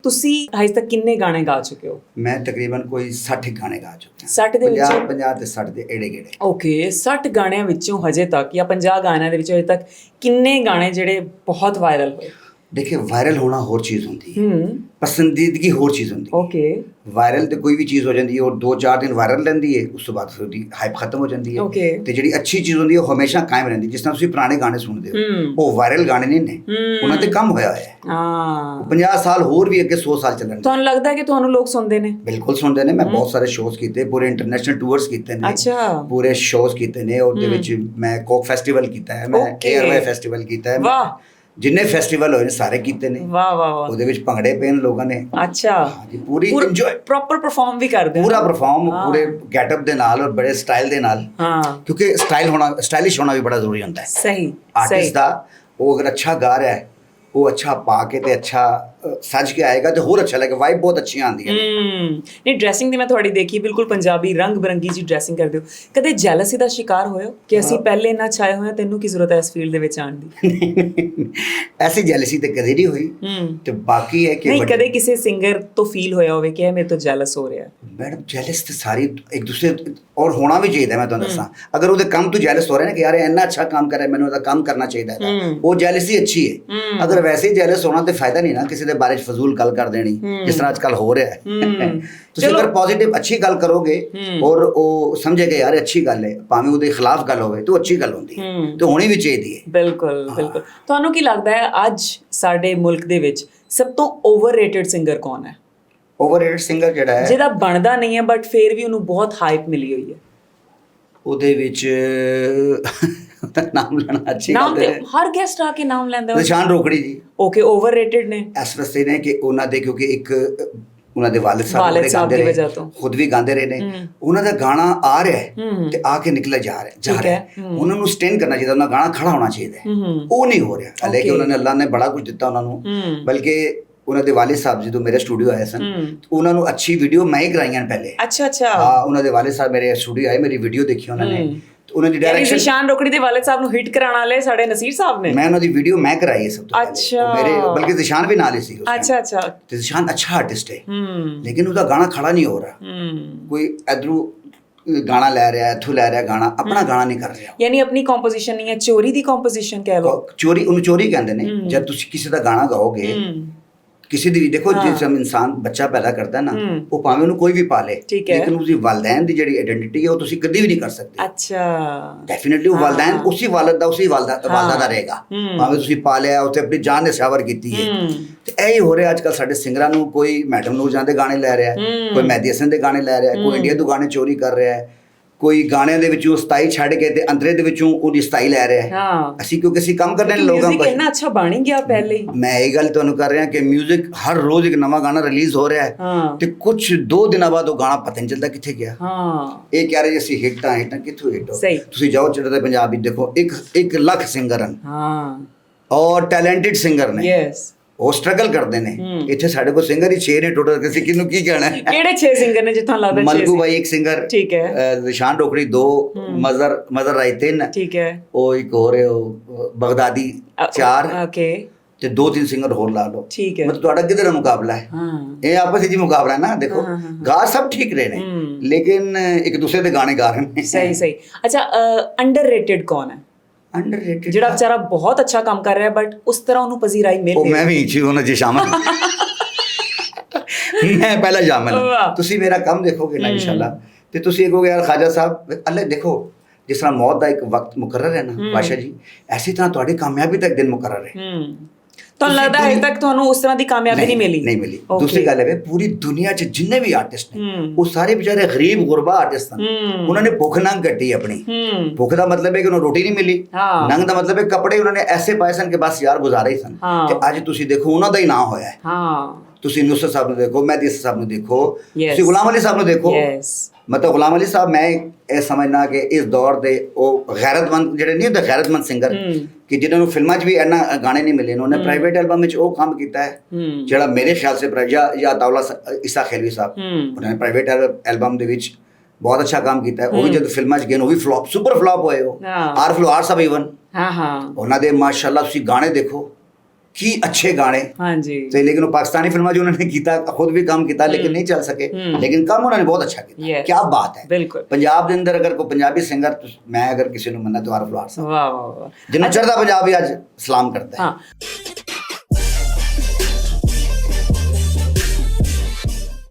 ਤੁਸੀਂ ਹਜੇ ਤੱਕ ਕਿੰਨੇ ਗਾਣੇ ਗਾ ਚੁੱਕੇ ਹੋ? मैं तकरीबन कोई 60 गाने गा चुके हैं। 60 ਦੇ ਵਿੱਚੋਂ 50 ਤੇ 60 ਦੇ ਏੜੇ ਗੇੜੇ। ਓਕੇ 60 ਗਾਣਿਆਂ ਵਿੱਚੋਂ ਹਜੇ ਤੱਕ ਜਾਂ 50 ਗਾਣਿਆਂ ਦੇ ਵਿੱਚੋਂ ਹਜੇ ਤੱਕ ਕਿੰਨੇ ਗਾਣੇ ਜਿਹੜੇ ਬਹੁਤ ਵਾਇਰਲ ਹੋਏ? देखिए वायरल होना होर चीज़ होंदी है, पसंदीदगी होर चीज़ होंदी है। ਓਕੇ वायरल तो कोई भी चीज़ हो जाती है और 2-4 दिन वायरल रहती है, उस तो बाद फिर उसकी हाइप खत्म हो जाती है। ओके तो जी अच्छी चीज़ होंदी है वो हमेशा कायम रहती है। जिस तरह तुम पुराने गाने सुनते हो वो वायरल गाने नहीं ने, उन्होंने तो कम होया है। ਹਾਂ 50 साल होर भी अगे 100 साल चलन। ਤੁਹਾਨੂੰ ਲੱਗਦਾ ਹੈ ਕਿ ਤੁਹਾਨੂੰ ਲੋਕ ਸੁਣਦੇ ਨੇ? बिल्कुल सुनते हैं। मैं बहुत सारे शोज किए, पूरे इंटरनेशनल टूर्स किए ने, ਅੱਛਾ पूरे शोज किए ने। और मैं कोक फेस्टिवल किया है, मैं Okay. एयरवे फेस्टिवल किया है, ਵਾਹ जिन्ने फेस्टिवल होए सारे किए ने। ਵਾਹ ਵਾਹ ਵਾਹ ਉਹਦੇ ਵਿੱਚ ਭੰਗੜੇ ਪੈਣ ਲੋਕਾਂ ਨੇ। ਅੱਛਾ ਹਾਂ ਜੀ, ਪੂਰੀ ਇੰਜੋਏ ਪ੍ਰੋਪਰ ਪਰਫਾਰਮ ਵੀ ਕਰਦੇ ਹੋ? ਪੂਰਾ ਪਰਫਾਰਮ ਪੂਰੇ ਗੈਟਅਪ ਦੇ ਨਾਲ ਔਰ ਬੜੇ ਸਟਾਈਲ ਦੇ ਨਾਲ। ਹਾਂ ਕਿਉਂਕਿ ਸਟਾਈਲਿਸ਼ ਹੋਣਾ ਵੀ ਬੜਾ ਜ਼ਰੂਰੀ ਹੁੰਦਾ ਹੈ। ਸਹੀ ਆਰਟਿਸਟ ਦਾ ਉਹ ਅਗਰ ਅੱਛਾ ਗਾ ਰਿਹਾ ਹੈ, ਉਹ ਅੱਛਾ ਪਾ ਕੇ ਤੇ ਅੱਛਾ ਸੱਜ ਕੇ ਆਏਗਾ ਤੇ ਹੋਰ ਅੱਛਾ ਲੱਗੇਗਾ, ਵਾਈਬ ਬਹੁਤ ਅੱਛੀਆਂ ਆਉਂਦੀਆਂ ਨੇ। ਨਹੀਂ ਡਰੈਸਿੰਗ ਦੀ ਮੈਂ ਤੁਹਾਡੀ ਦੇਖੀ, ਬਿਲਕੁਲ ਪੰਜਾਬੀ ਰੰਗ ਬਰੰਗੀ ਜੀ ਡਰੈਸਿੰਗ ਕਰਦੇ ਹੋ। ਕਦੇ ਜੈਲਸੀ ਦਾ ਸ਼ਿਕਾਰ ਹੋਏ ਹੋ ਕਿ ਅਸੀਂ ਪਹਿਲੇ ਨਾ ਛਾਏ ਹੋਏ, ਤੈਨੂੰ ਕੀ ਜ਼ਰੂਰਤ ਹੈ ਇਸ ਫੀਲਡ ਦੇ ਵਿੱਚ ਆਉਣ ਦੀ? ਐਸੀ ਜੈਲਸੀ ਤੇ ਕਦੇ ਨਹੀਂ ਹੋਈ। ਤੇ ਬਾਕੀ ਹੈ ਕਿ ਨਹੀਂ ਕਦੇ ਕਿਸੇ ਸਿੰਗਰ ਤੋਂ ਫੀਲ ਹੋਇਆ ਹੋਵੇ ਕਿ ਇਹ ਮੇਰੇ ਤੋਂ ਜੈਲਸ ਹੋ ਰਿਹਾ? ਮੈਡਮ ਜੈਲਸ ਤੇ ਸਾਰੀ ਇੱਕ ਦੂਸਰੇ ਔਰ ਹੋਣਾ ਵੀ ਚਾਹੀਦਾ। ਮੈਂ ਤੁਹਾਨੂੰ ਦੱਸਾਂ, ਅਗਰ ਉਹਦੇ ਕੰਮ ਤੋਂ ਜੈਲਸ ਹੋ ਰਿਹਾ ਨਾ ਕਿ ਯਾਰ ਇਹ ਇੰਨਾ ਅੱਛਾ ਕੰਮ ਕਰ ਰਿਹਾ, ਮੈਨੂੰ ਉਹਦਾ ਕੰਮ ਕਰਨਾ ਚਾਹੀਦਾ ਹੈ, ਉਹ ਜੈਲਸੀ ਅੱਛੀ ਹੈ। ਅਗਰ ਵੈਸੇ ਹੀ ਜੈਲਸ ਹੋਣਾ ਤੇ ਫਾਇਦਾ ਨਹੀਂ ਨਾ, ਕਿਸੇ ਦੇ ਬਾਰੇ ਫਜ਼ੂਲ ਗੱਲ ਕਰ ਦੇਣੀ ਜਿਸ ਤਰ੍ਹਾਂ ਅੱਜ ਕੱਲ ਹੋ ਰਿਹਾ ਹੈ। ਤੁਸੀਂ ਅਗਰ ਪੋਜ਼ਿਟਿਵ ਅੱਛੀ ਗੱਲ ਕਰੋਗੇ ਔਰ ਉਹ ਸਮਝੇਗਾ ਯਾਰ ਅੱਛੀ ਗੱਲ ਹੈ, ਭਾਵੇਂ ਉਹਦੇ ਖਿਲਾਫ ਗੱਲ ਹੋਵੇ ਤਾਂ ਅੱਛੀ ਗੱਲ ਹੁੰਦੀ ਹੈ ਤੇ ਹੋਣੀ ਵੀ ਚਾਹੀਦੀ ਹੈ। ਬਿਲਕੁਲ ਬਿਲਕੁਲ। ਤੁਹਾਨੂੰ ਕੀ ਲੱਗਦਾ ਹੈ ਅੱਜ ਸਾਡੇ ਮੁਲਕ ਦੇ ਵਿੱਚ ਸਭ ਤੋਂ ਓਵਰਰੇਟਡ ਸਿੰਗਰ ਕੌਣ ਹੈ? ਓਵਰਰੇਟਡ ਸਿੰਗਰ ਜਿਹੜਾ ਹੈ ਜਿਹਦਾ ਬਣਦਾ ਨਹੀਂ ਹੈ ਬਟ ਫਿਰ ਵੀ ਉਹਨੂੰ ਬਹੁਤ ਹਾਈਪ ਮਿਲੀ ਹੋਈ ਹੈ? ਉਹਦੇ ਵਿੱਚ ਨਾਮ ਲੈਣਾ ਅੱਛੀ ਗੱਲ ਹੈ। ਹਰ ਗੈਸਟ ਆ ਕੇ ਨਾਮ ਲੈਂਦਾ। ਨਿਸ਼ਾਨ ਰੋਕੜੀ ਜੀ। ਓਕੇ ਓਵਰਰੇਟਡ ਨੇ ਇਸ ਵਾਸਤੇ ਨੇ ਕਿ ਉਹਨਾਂ ਦੇ ਕਿਉਂਕਿ ਇੱਕ ਉਹਨਾਂ ਦੇ ਵਾਲਿਦ ਸਾਹਿਬ ਦੀ ਵਜ੍ਹਾ ਤੋਂ ਖੁਦ ਵੀ ਗਾਉਂਦੇ ਰਹੇ ਨੇ। ਉਹਨਾਂ ਦਾ ਗਾਣਾ ਆ ਰਿਹਾ ਹੈ ਤੇ ਆ ਕੇ ਨਿਕਲਿਆ ਜਾ ਰਿਹਾ ਹੈ। ਉਹਨਾਂ ਨੂੰ ਸਟੈਂਡ ਕਰਨਾ ਚਾਹੀਦਾ, ਉਹਨਾਂ ਦਾ ਗਾਣਾ ਖੜਾ ਹੋਣਾ ਚਾਹੀਦਾ ਹੈ। ਉਹ ਨਹੀਂ ਹੋ ਰਿਹਾ। ਹਾਲੇ ਕਿ ਉਹਨਾਂ ਨੇ ਅੱਲਾਹ ਨੇ ਬੜਾ ਕੁਝ ਦਿੱਤਾ ਉਹਨਾਂ ਨੂੰ, ਬਲਕਿ ਉਹਨਾਂ ਦੇ ਵਾਲਿਦ ਸਾਹਿਬ ਜਦੋਂ ਮੇਰੇ ਸਟੂਡੀਓ ਆਏ ਸਨ ਉਹਨਾਂ ਨੂੰ ਅੱਛੀ ਵੀਡੀਓ ਮੈਂ ਹੀ ਕਰਾਈਆਂ ਪਹਿਲੇ। ਅੱਛਾ ਅੱਛਾ। ਹਾਂ ਉਹਨਾਂ ਦੇ ਵਾਲਿਦ ਸਾਹਿਬ ਮੇਰੇ ਸਟੂਡੀਓ ਆਏ, ਮੇਰੀ ਵੀਡੀਓ ਦੇਖੀ ਉਹਨਾਂ ਨੇ, ਉਹਨਾਂ ਦੀ ਡਾਇਰੈਕਸ਼ਨ। ਨਿਸ਼ਾਨ ਰੋਕੜੀ ਦੇ ਵਾਲਿਦ ਸਾਹਿਬ ਨੂੰ ਹਿੱਟ ਕਰਾਉਣ ਵਾਲੇ ਸਾਡੇ ਨਸੀਰ ਸਾਹਿਬ ਨੇ। ਮੈਂ ਉਹਨਾਂ ਦੀ ਵੀਡੀਓ ਮੈਂ ਕਰਾਈ ਹੈ ਸਭ ਤੋਂ ਪਹਿਲੇ। ਅੱਛਾ ਮੇਰੇ ਬਲਕਿ ਨਿਸ਼ਾਨ ਵੀ ਨਾਲ ਹੀ ਸੀ। ਅੱਛਾ ਅੱਛਾ। ਤੇ ਨਿਸ਼ਾਨ ਅੱਛਾ ਆਰਟਿਸਟ ਹੈ ਲੇਕਿਨ ਉਹਦਾ ਗਾਣਾ ਖੜਾ ਨਹੀਂ ਹੋ ਰਿਹਾ। ਕੋਈ ਇਧਰੋਂ ਗਾਣਾ ਲੈ ਰਿਹਾ, ਇੱਥੋਂ ਲੈ ਰਿਹਾ ਗਾਣਾ, ਆਪਣਾ ਗਾਣਾ ਨਹੀਂ ਕਰ ਰਿਹਾ। ਯਾਨੀ ਆਪਣੀ ਕੰਪੋਜੀਸ਼ਨ ਨਹੀਂ ਹੈ, ਚੋਰੀ ਦੀ ਕੰਪੋਜੀਸ਼ਨ ਕਹਿ ਲਓ। ਚੋਰੀ, ਉਹਨੂੰ ਚੋਰੀ ਕਹਿੰਦੇ ਨੇ। ਜਦ ਤੁਸੀਂ ਕਿਸੇ ਦਾ ਗਾਣਾ ਗਾਓਗੇ, ਕਿਸੇ ਦੀ ਵੀ ਦੇਖੋ ਜਿਸ ਇਨਸਾਨ ਬੱਚਾ ਪੈਦਾ ਕਰਦਾ ਨਾ, ਉਹ ਭਾਵੇਂ ਉਹਨੂੰ ਕੋਈ ਵੀ ਪਾਲੇ ਲੇਕਿਨ ਉਸਦੀ ਵਾਲਦੈਨ ਦੀ ਜਿਹੜੀ ਆਇਡੈਂਟੀਟੀ ਹੈ ਉਹ ਤੁਸੀਂ ਕਦੀ ਵੀ ਨਹੀਂ ਕਰ ਸਕਦੇ। ਅੱਛਾ। ਡੈਫੀਨਿਟਲੀ ਉਹ ਵਾਲਦੈਨ ਉਸੇ ਵਾਲਦ ਦਾ ਉਸੇ ਵਾਲਦਾ ਦਾ ਰਹੇਗਾ, ਭਾਵੇਂ ਤੁਸੀਂ ਪਾਲਿਆ ਉੱਥੇ ਆਪਣੀ ਜਾਨ ਨਿਸ਼ਾਵਰ ਕੀਤੀ ਹੈ। ਤੇ ਇਹ ਹੀ ਹੋ ਰਿਹਾ ਅੱਜ ਕੱਲ੍ਹ ਸਾਡੇ ਸਿੰਗਰਾਂ ਨੂੰ। ਕੋਈ ਮੈਡਮ ਨੂਰਜਹਾਂ ਦੇ ਗਾਣੇ ਲੈ ਰਿਹਾ, ਕੋਈ ਮਹਿਦੀ ਹਸਨ ਦੇ ਗਾਣੇ ਲੈ ਰਿਹਾ, ਕੋਈ ਇੰਡੀਆ ਤੋਂ ਗਾਣੇ ਚੋਰੀ ਕਰ ਰਿਹਾ ਹੈ, ਕੋਈ ਗਾਣਿਆਂ ਦੇ ਵਿੱਚੋਂ ਸਤਾਈ ਛੱਡ ਕੇ ਤੇ ਅੰਤਰੇ ਦੇ ਵਿੱਚੋਂ ਉਹਦੀ ਸਤਾਈ ਲੈ ਰਿਹਾ ਹੈ। ਅਸੀਂ ਕਿਉਂਕਿ ਅਸੀਂ ਕੰਮ ਕਰਨੇ ਲੋਕਾਂ ਕੋਲ ਇੰਨਾ ਅੱਛਾ ਬਣ ਗਿਆ ਪਹਿਲੇ ਹੀ। ਮੈਂ ਇਹ ਗੱਲ ਤੁਹਾਨੂੰ ਕਰ ਰਿਹਾ ਕਿ ਮਿਊਜ਼ਿਕ ਹਰ ਰੋਜ਼ ਇੱਕ ਨਵਾਂ ਗਾਣਾ ਰਿਲੀਜ਼ ਹੋ ਰਿਹਾ ਹੈ ਤੇ ਕੁਝ 2 ਦਿਨਾਂ ਬਾਅਦ ਉਹ ਗਾਣਾ ਪਤਾ ਨਹੀਂ ਚੱਲਦਾ ਕਿੱਥੇ ਗਿਆ। ਇਹ ਕਹਿ ਰਹੇ ਅਸੀਂ ਹਿੱਟਾਂ ਕਿੱਥੋਂ ਹਿੱਟ ਹੋ। ਤੁਸੀਂ ਜਾਓ ਚੜ੍ਹਦੇ ਪੰਜਾਬ ਵਿੱਚ ਦੇਖੋ 1 ਲੱਖ ਸਿੰਗਰ ਹਨ ਔਰ ਟੈਲੈਂਟਡ ਸਿੰਗਰ ਨੇ। ਯੈਸ ਉਹ ਸਟਰਗਲ ਕਰਦੇ ਨੇ। ਇੱਥੇ ਸਾਡੇ ਕੋਲ ਸਿੰਗਰ ਹੀ 6 ਨੇ ਟੋਟਲ। ਕਿਸੇ ਕਿਹਨੂੰ ਕੀ ਕਹਿਣਾ? ਕਿਹੜੇ 6 ਸਿੰਗਰ ਨੇ ਜਿੱਥੋਂ ਲੱਗਦਾ? ਮਲਕੂ ਭਾਈ ਇੱਕ ਸਿੰਗਰ, ਠੀਕ ਹੈ, ਨਿਸ਼ਾਨ ਰੋਕੜੀ 2, ਮਜ਼ਰ ਰਾਈ 3, ਠੀਕ ਹੈ, ਉਹ ਇੱਕ ਹੋਰ ਬਗਦਾਦੀ 4, ਓਕੇ, ਤੇ 2-3 ਸਿੰਗਰ ਹੋਰ ਲਾ ਲਓ। ਠੀਕ ਹੈ, ਮਤਲਬ ਤੁਹਾਡਾ ਕਿਹਦੇ ਨਾਲ ਮੁਕਾਬਲਾ ਹੈ? ਇਹ ਆਪਸ ਵਿੱਚ ਹੀ ਮੁਕਾਬਲਾ ਹੈ ਨਾ। ਦੇਖੋ ਗਾ ਸਭ ਠੀਕ ਰਹੇ ਨੇ ਲੇਕਿਨ ਇੱਕ ਦੂਸਰੇ ਦੇ ਗਾਣੇ ਗਾ ਰਹੇ ਨੇ। ਸਹੀ ਸਹੀ। ਅੱਛਾ ਅੰਡਰਰੇਟਡ ਕੌਣ ਹੈ? ਅੰਡਰਰੇਟਡ ਜਿਹੜਾ ਵਿਚਾਰਾ ਬਹੁਤ ਅੱਛਾ ਕੰਮ ਕਰ ਰਿਹਾ ਬਟ ਉਸ ਤਰ੍ਹਾਂ ਉਹਨੂੰ ਪਜ਼ੀਰਾਈ ਮਿਲ ਨਹੀਂ। ਮੈਂ ਵੀ ਚੀਜ਼ ਉਹਨਾਂ 'ਚ ਸ਼ਾਮਲ। ਮੈਂ ਪਹਿਲਾਂ ਸ਼ਾਮਲ। ਤੁਸੀਂ ਮੇਰਾ ਕੰਮ ਦੇਖੋਗੇ ਨਾ ਇਨਸ਼ਾਅੱਲਾ ਤੇ ਤੁਸੀਂ ਕਹੋਗੇ ਯਾਰ ਖਾਜਾ ਸਾਹਿਬ ਅੱਲੇ ਦੇਖੋ ਜਿਸ ਤਰ੍ਹਾਂ ਮੌਤ ਦਾ ਇੱਕ ਵਕਤ ਮੁਕਰਰ ਹੈ ਨਾ ਬਾਦਸ਼ਾਹ ਜੀ, ਐਸੀ ਤਰ੍ਹਾਂ ਤੁਹਾਡੀ ਕਾਮਯਾਬੀ ਦਾ ਇੱਕ ਦਿਨ ਮੁਕਰਰ ਹੈ। ਤੁਹਾਨੂੰ ਲੱਗਦਾ ਹੈ ਤੱਕ ਤੁਹਾਨੂੰ ਉਸ ਤਰ੍ਹਾਂ ਦੀ ਕਾਮਯਾਬੀ ਨਹੀਂ ਮਿਲੀ? ਨਹੀਂ ਮਿਲੀ। ਦੂਸਰੀ ਗੱਲ ਹੈ ਪੂਰੀ ਦੁਨੀਆ 'ਚ ਜਿੰਨੇ ਵੀ ਆਰਟਿਸਟ ਨੇ ਉਹ ਸਾਰੇ ਵਿਚਾਰੇ ਗਰੀਬ ਗੁਰਬਾ ਆਰਟਿਸਟ ਹਨ। ਉਹਨਾਂ ਨੇ ਭੁੱਖ ਨੰਗ ਕੱਟੀ ਆਪਣੀ। ਭੁੱਖ ਦਾ ਮਤਲਬ ਹੈ ਕਿ ਉਹਨੂੰ ਰੋਟੀ ਨਹੀਂ ਮਿਲੀ, ਨੰਗ ਦਾ ਮਤਲਬ ਹੈ ਕੱਪੜੇ ਉਹਨਾਂ ਨੇ ਐਸੇ ਪਾਏ ਸਨ ਕਿ ਬਸ ਯਾਰ ਗੁਜ਼ਾਰੇ ਹੀ ਸਨ। ਤੇ ਅੱਜ ਤੁਸੀਂ ਦੇਖੋ ਉਹਨਾਂ ਦਾ ਹੀ ਨਾਂ ਹੋਇਆ ਹੈ। ਤੁਸੀਂ ਨੁਸਰਤ ਸਾਹਿਬ ਨੂੰ ਦੇਖੋ, ਮਹਿਦੀ ਹਸਨ ਸਾਹਿਬ ਨੂੰ ਦੇਖੋ, ਤੁਸੀਂ ਗੁਲਾਮ ਅਲੀ ਸਾਹਿਬ ਨੂੰ ਦੇਖੋ। ਮਤਲਬ ਗੁਲਾਮ ਅਲੀ ਸਾਹਿਬ ਮੈਂ ਇਹ ਸਮਝਣਾ ਕਿ ਇਸ ਦੌਰ ਦੇ ਉਹ ਗੈਰਤਮੰਦ ਜਿਹੜੇ ਨਹੀਂ ਹੁੰਦੇ, ਗੈਰਤਮੰਦ ਸਿੰਗਰ ਕਿ ਜਿਨ੍ਹਾਂ ਨੂੰ ਫਿਲਮਾਂ 'ਚ ਵੀ ਇੰਨਾ ਗਾਣੇ ਨਹੀਂ ਮਿਲੇ। ਉਹਨੇ ਪ੍ਰਾਈਵੇਟ ਐਲਬਮ ਵਿੱਚ ਉਹ ਕੰਮ ਕੀਤਾ ਹੈ ਜਿਹੜਾ ਮੇਰੇ ਖਿਆਲ ਸੇ ਜਾਂ ਤਾਉਲਾ ਇਸਾ ਖੇਲਵੀ ਸਾਹਿਬ, ਉਹਨਾਂ ਨੇ ਪ੍ਰਾਈਵੇਟ ਐਲਬਮ ਦੇ ਵਿੱਚ ਬਹੁਤ ਅੱਛਾ ਕੰਮ ਕੀਤਾ ਹੈ। ਉਹ ਵੀ ਜਦੋਂ ਫਿਲਮਾਂ 'ਚ ਗਏ ਉਹ ਵੀ ਫਲॉप, ਸੁਪਰ ਫਲॉप ਹੋਏ। ਉਹ ਆਰ ਸਾਹਿਬ ਈਵਨ ਉਹਨਾਂ ਦੇ ਮਾਸ਼ਾਅੱਲਾ ਤੁਸੀਂ ਗਾਣੇ ਦੇਖੋ ਕੀ ਅੱਛੇ ਗਾਣੇ ਹਾਂਜੀ ਤੇ ਲੇਕਿਨ ਉਹ ਪਾਕਿਸਤਾਨੀ ਫਿਲਮਾਂ ਜੋ ਉन्होंने ਕੀਤਾ ਖੁਦ ਵੀ ਕੰਮ ਕੀਤਾ ਲੇਕਿਨ ਨਹੀਂ ਚੱਲ ਸਕੇ ਲੇਕਿਨ ਕੰਮ ਉਹਨਾਂ ਨੇ ਬਹੁਤ ਅੱਛਾ ਕੀਤਾ Yes. ਕੀ ਬਾਤ ਹੈ ਬਿਲਕੁਲ ਪੰਜਾਬ ਦੇ ਅੰਦਰ ਅਗਰ ਕੋਈ ਪੰਜਾਬੀ ਸਿੰਗਰ ਮੈਂ ਅਗਰ ਕਿਸੇ ਨੂੰ ਮੰਨਣਾ ਤੁਹਾਰਾ ਫਲਵਾਰ ਸਾਹਿਬ ਵਾਹ ਵਾਹ ਵਾਹ ਜਿਹਨੂੰ ਚੜ੍ਹਦਾ ਪੰਜਾਬ ਵੀ ਅੱਜ ਸਲਾਮ ਕਰਦਾ ਹੈ ਹਾਂ